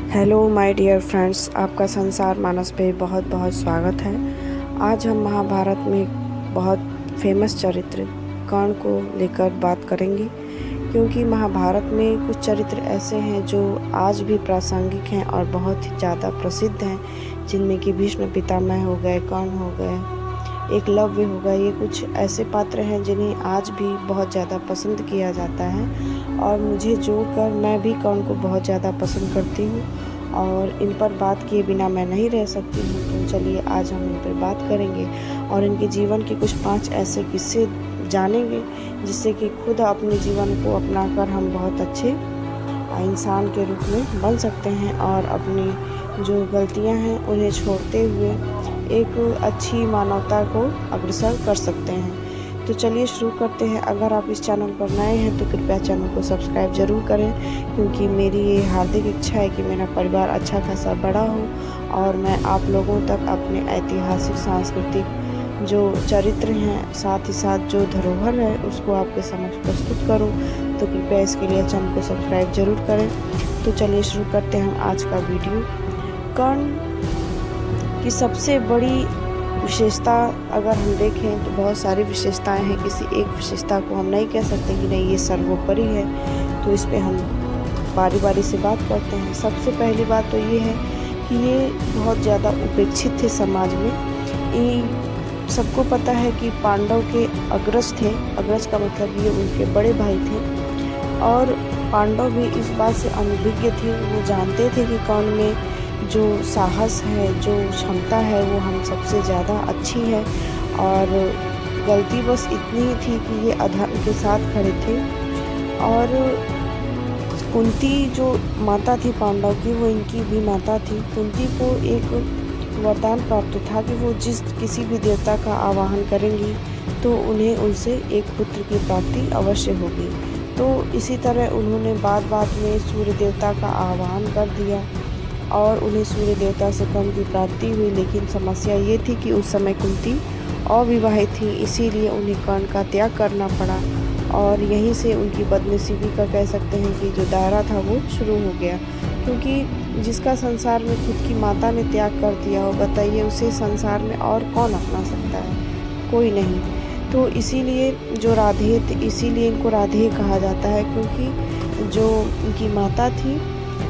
Hello my dear friends, आपका संसार मानस पे बहुत बहुत स्वागत है। आज हम महाभारत में एक बहुत फेमस चरित्र कर्ण को लेकर बात करेंगे, क्योंकि महाभारत में कुछ चरित्र ऐसे हैं जो आज भी प्रासंगिक हैं और बहुत ही ज़्यादा प्रसिद्ध हैं, जिनमें कि भीष्म पितामह हो गए, कर्ण हो गए, एकलव्य हो गए। ये कुछ ऐसे पात्र हैं जिन्हें आज भी बहुत ज़्यादा पसंद किया जाता है, और मुझे जोड़कर मैं भी कर्ण को बहुत ज़्यादा पसंद करती हूँ और इन पर बात किए बिना मैं नहीं रह सकती हूँ। तो चलिए आज हम इन पर बात करेंगे और इनके जीवन के कुछ 5 ऐसे किस्से जानेंगे, जिससे कि खुद अपने जीवन को अपनाकर हम बहुत अच्छे इंसान के रूप में बन सकते हैं और अपनी जो गलतियां हैं उन्हें छोड़ते हुए एक अच्छी मानवता को अग्रसर कर सकते हैं। तो चलिए शुरू करते हैं। अगर आप इस चैनल पर नए हैं तो कृपया चैनल को सब्सक्राइब ज़रूर करें, क्योंकि मेरी ये हार्दिक इच्छा है कि मेरा परिवार अच्छा खासा बड़ा हो और मैं आप लोगों तक अपने ऐतिहासिक सांस्कृतिक जो चरित्र हैं, साथ ही साथ जो धरोहर है, उसको आपके समक्ष प्रस्तुत करूं। तो कृपया इसके लिए चैनल को सब्सक्राइब जरूर करें। तो चलिए शुरू करते हैं हम आज का वीडियो। कर्ण की सबसे बड़ी विशेषता अगर हम देखें तो बहुत सारी विशेषताएं हैं, किसी एक विशेषता को हम नहीं कह सकते कि नहीं ये सर्वोपरि है। तो इस पे हम बारी बारी से बात करते हैं। सबसे पहली बात तो ये है कि ये बहुत ज़्यादा उपेक्षित थे समाज में। सबको पता है कि पांडव के अग्रज थे। अग्रज का मतलब ये उनके बड़े भाई थे, और पांडव भी इस बात से अनभिज्ञ थे। वो जानते थे कि कर्ण में जो साहस है, जो क्षमता है, वो हम सबसे ज़्यादा अच्छी है, और गलती बस इतनी ही थी कि ये अधर्म के साथ खड़े थे। और कुंती जो माता थी पांडव की, वो इनकी भी माता थी। कुंती को एक वरदान प्राप्त था कि वो जिस किसी भी देवता का आवाहन करेंगी तो उन्हें उनसे एक पुत्र की प्राप्ति अवश्य होगी। तो इसी तरह उन्होंने बात में सूर्य देवता का आवाहन कर दिया और उन्हें सूर्य देवता से कर्ण की प्राप्ति हुई। लेकिन समस्या ये थी कि उस समय कुंती अविवाहित थी, इसीलिए उन्हें कर्ण का त्याग करना पड़ा, और यहीं से उनकी बदनसीबी का कह सकते हैं कि जो दायरा था वो शुरू हो गया। क्योंकि जिसका संसार में खुद की माता ने त्याग कर दिया हो, बताइए उसे संसार में और कौन अपना सकता है? कोई नहीं। तो इसीलिए जो राधेय थे, इसीलिए इनको राधेय कहा जाता है, क्योंकि जो उनकी माता थी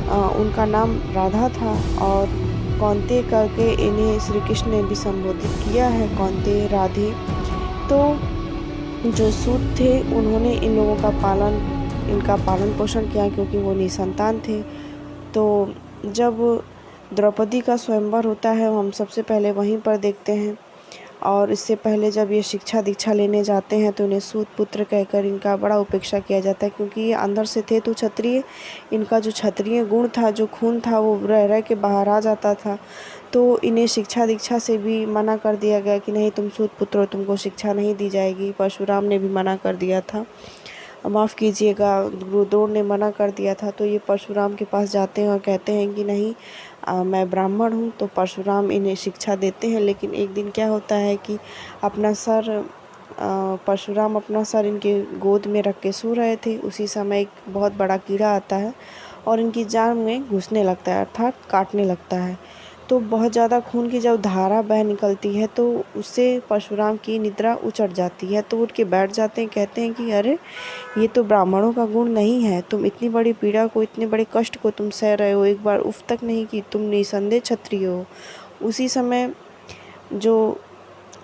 उनका नाम राधा था, और कौन्ते करके इन्हें श्री कृष्ण ने भी संबोधित किया है, कौन्ते राधे। तो जो सूत थे उन्होंने इन लोगों का इनका पालन पोषण किया, क्योंकि वो निसंतान थे। तो जब द्रौपदी का स्वयंवर होता है, हम सबसे पहले वहीं पर देखते हैं, और इससे पहले जब ये शिक्षा दीक्षा लेने जाते हैं तो इन्हें सूत पुत्र कहकर इनका बड़ा उपेक्षा किया जाता है, क्योंकि ये अंदर से थे तो क्षत्रिय। इनका जो क्षत्रिय गुण था, जो खून था, वो रह रह के बाहर आ जाता था। तो इन्हें शिक्षा दीक्षा से भी मना कर दिया गया कि नहीं, तुम सूत पुत्र हो, तुमको शिक्षा नहीं दी जाएगी। परशुराम ने भी मना कर दिया था, माफ़ कीजिएगा, गुरुद्रोण ने मना कर दिया था। तो ये परशुराम के पास जाते हैं और कहते हैं कि नहीं, मैं ब्राह्मण हूँ। तो परशुराम इन्हें शिक्षा देते हैं। लेकिन एक दिन क्या होता है कि परशुराम अपना सर इनके गोद में रख के सो रहे थे। उसी समय एक बहुत बड़ा कीड़ा आता है और इनकी जान में घुसने लगता है, अर्थात काटने लगता है। तो बहुत ज़्यादा खून की जब धारा बह निकलती है तो उससे परशुराम की निद्रा उचट जाती है। तो उठ के बैठ जाते हैं, कहते हैं कि अरे, ये तो ब्राह्मणों का गुण नहीं है। तुम इतनी बड़ी पीड़ा को, इतने बड़े कष्ट को तुम सह रहे हो, एक बार उफ तक नहीं कि तुम निसंदेह क्षत्रिय हो। उसी समय जो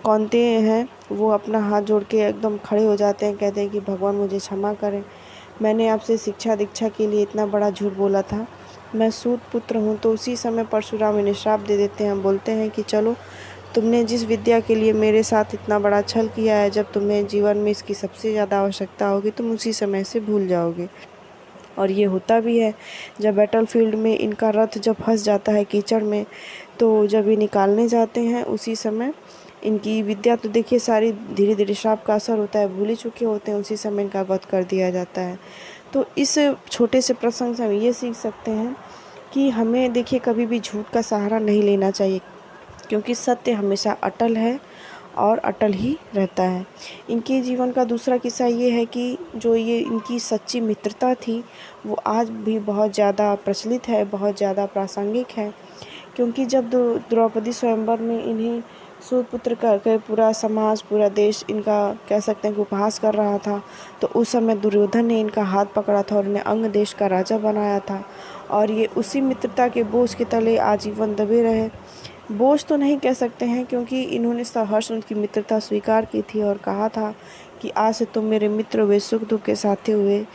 कौन्तेय हैं वो अपना हाथ जोड़ के एकदम खड़े हो जाते हैं, कहते हैं कि भगवान मुझे क्षमा करें, मैंने आपसे शिक्षा दीक्षा के लिए इतना बड़ा झूठ बोला था, मैं सूत पुत्र हूँ। तो उसी समय परशुराम इन्हें श्राप दे देते हैं, बोलते हैं कि चलो, तुमने जिस विद्या के लिए मेरे साथ इतना बड़ा छल किया है, जब तुम्हें जीवन में इसकी सबसे ज़्यादा आवश्यकता होगी तुम उसी समय से भूल जाओगे। और ये होता भी है। जब बैटलफील्ड में इनका रथ जब फंस जाता है कीचड़ में, तो जब ये निकालने जाते हैं उसी समय इनकी विद्या तो देखिए सारी धीरे धीरे श्राप का असर होता है, भूल ही चुके होते हैं, उसी समय इनका वध कर दिया जाता है। तो इस छोटे से प्रसंग से हम ये सीख सकते हैं कि हमें देखिए कभी भी झूठ का सहारा नहीं लेना चाहिए, क्योंकि सत्य हमेशा अटल है और अटल ही रहता है। इनके जीवन का दूसरा किस्सा ये है कि जो ये इनकी सच्ची मित्रता थी वो आज भी बहुत ज़्यादा प्रचलित है, बहुत ज़्यादा प्रासंगिक है। क्योंकि जब द्रौपदी स्वयंवर में इन्हें सुपुत्र करके पूरा समाज, पूरा देश इनका कह सकते हैं कि उपहास कर रहा था, तो उस समय दुर्योधन ने इनका हाथ पकड़ा था और इन्हें अंग देश का राजा बनाया था। और ये उसी मित्रता के बोझ के तले आजीवन दबे रहे। बोझ तो नहीं कह सकते हैं, क्योंकि इन्होंने सहर्ष उनकी मित्रता स्वीकार की थी और कहा था कि आज से तुम मेरे मित्र हुए, सुख दुख के साथी हुए,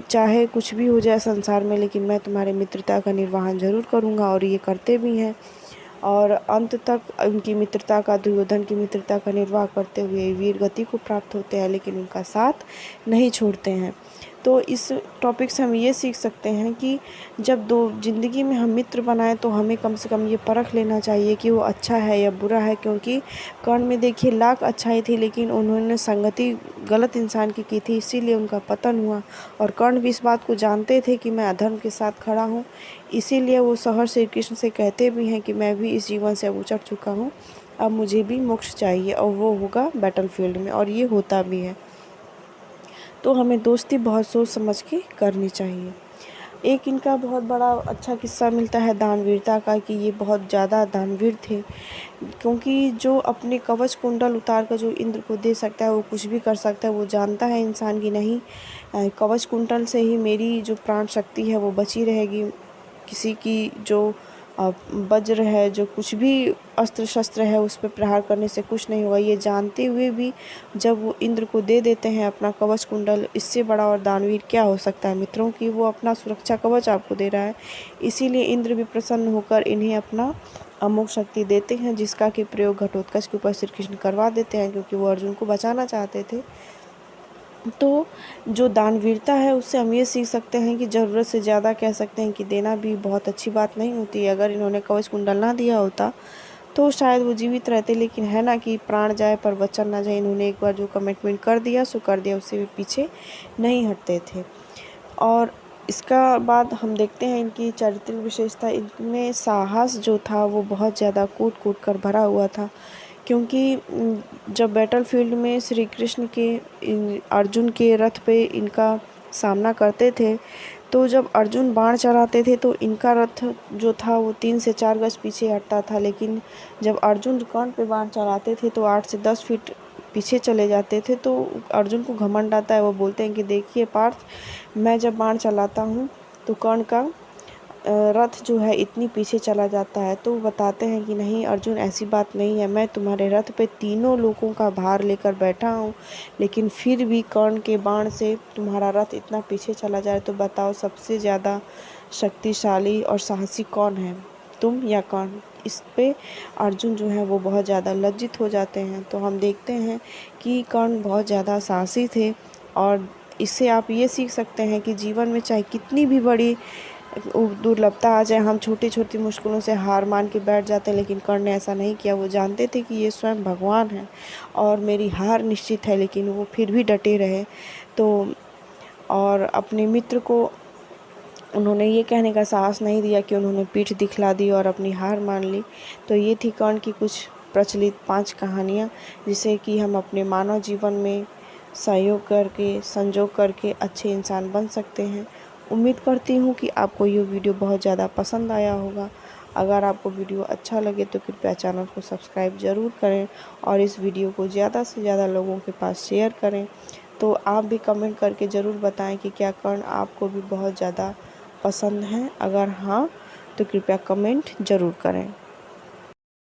चाहे कुछ भी हो जाए संसार में, लेकिन मैं तुम्हारी मित्रता का निर्वहन ज़रूर करूँगा। और ये करते भी हैं और अंत तक उनकी मित्रता का, दुर्योधन की मित्रता का निर्वाह करते हुए वीर गति को प्राप्त होते हैं, लेकिन उनका साथ नहीं छोड़ते हैं। तो इस टॉपिक से हम ये सीख सकते हैं कि जब दो ज़िंदगी में हम मित्र बनाएं तो हमें कम से कम ये परख लेना चाहिए कि वो अच्छा है या बुरा है। क्योंकि कर्ण में देखिए लाख अच्छाई थी, लेकिन उन्होंने संगति गलत इंसान की थी, इसीलिए उनका पतन हुआ। और कर्ण भी इस बात को जानते थे कि मैं अधर्म के साथ खड़ा हूँ, इसीलिए वो सहर्ष श्री कृष्ण से कहते भी हैं कि मैं भी इस जीवन से अब उचट चुका हूँ, अब मुझे भी मोक्ष चाहिए, और वो होगा बैटलफील्ड में, और ये होता भी है। तो हमें दोस्ती बहुत सोच समझ के करनी चाहिए। एक इनका बहुत बड़ा अच्छा किस्सा मिलता है दानवीरता का, कि ये बहुत ज़्यादा दानवीर थे। क्योंकि जो अपने कवच कुंडल उतार कर जो इंद्र को दे सकता है वो कुछ भी कर सकता है। वो जानता है इंसान की नहीं, कवच कुंडल से ही मेरी जो प्राण शक्ति है वो बची रहेगी, किसी की जो वज्र है, जो कुछ भी अस्त्र शस्त्र है उस पर प्रहार करने से कुछ नहीं होगा। ये जानते हुए भी जब वो इंद्र को दे देते हैं अपना कवच कुंडल, इससे बड़ा और दानवीर क्या हो सकता है मित्रों की, वो अपना सुरक्षा कवच आपको दे रहा है। इसीलिए इंद्र भी प्रसन्न होकर इन्हें अपना अमोघ शक्ति देते हैं, जिसका कि प्रयोग घटोत्कच के ऊपर श्री कृष्ण करवा देते हैं, क्योंकि वो अर्जुन को बचाना चाहते थे। तो जो दानवीरता है उससे हम ये सीख सकते हैं कि ज़रूरत से ज़्यादा कह सकते हैं कि देना भी बहुत अच्छी बात नहीं होती है। अगर इन्होंने कवच कुंडल ना दिया होता तो शायद वो जीवित रहते, लेकिन है ना कि प्राण जाए पर वचन ना जाए। इन्होंने एक बार जो कमिटमेंट कर दिया सो कर दिया, उससे भी पीछे नहीं हटते थे। और इसका बाद हम देखते हैं इनकी चारित्रिक विशेषता, इनमें साहस जो था वो बहुत ज़्यादा कूट कूट कर भरा हुआ था। क्योंकि जब बैटलफील्ड में श्री कृष्ण के अर्जुन के रथ पे इनका सामना करते थे, तो जब अर्जुन बाण चलाते थे तो इनका रथ जो था वो 3 से 4 गज पीछे हटता था, लेकिन जब अर्जुन कर्ण पे बाण चलाते थे तो 8 से 10 फीट पीछे चले जाते थे। तो अर्जुन को घमंड आता है, वो बोलते हैं कि देखिए पार्थ, मैं जब बाण चलाता हूँ तो कर्ण का रथ जो है इतनी पीछे चला जाता है। तो बताते हैं कि नहीं अर्जुन, ऐसी बात नहीं है, मैं तुम्हारे रथ पे तीनों लोगों का भार लेकर बैठा हूँ, लेकिन फिर भी कर्ण के बाण से तुम्हारा रथ इतना पीछे चला जाए, तो बताओ सबसे ज़्यादा शक्तिशाली और साहसी कौन है, तुम या कर्ण। इस पे अर्जुन जो है वो बहुत ज़्यादा लज्जित हो जाते हैं। तो हम देखते हैं कि कर्ण बहुत ज़्यादा साहसी थे, और इससे आप ये सीख सकते हैं कि जीवन में चाहे कितनी भी बड़ी दुर्लभता आ जाए, हम छोटी छोटी मुश्किलों से हार मान के बैठ जाते हैं, लेकिन कर्ण ने ऐसा नहीं किया। वो जानते थे कि ये स्वयं भगवान है और मेरी हार निश्चित है, लेकिन वो फिर भी डटे रहे। तो और अपने मित्र को उन्होंने ये कहने का साहस नहीं दिया कि उन्होंने पीठ दिखला दी और अपनी हार मान ली। तो ये थी कर्ण की कुछ प्रचलित 5 कहानियाँ, जिसे कि हम अपने मानव जीवन में सहयोग करके, संजोग करके अच्छे इंसान बन सकते हैं। उम्मीद करती हूँ कि आपको ये वीडियो बहुत ज़्यादा पसंद आया होगा। अगर आपको वीडियो अच्छा लगे तो कृपया चैनल को सब्सक्राइब ज़रूर करें और इस वीडियो को ज़्यादा से ज़्यादा लोगों के पास शेयर करें। तो आप भी कमेंट करके ज़रूर बताएं कि क्या कर्ण आपको भी बहुत ज़्यादा पसंद है। अगर हाँ तो कृपया कमेंट ज़रूर करें।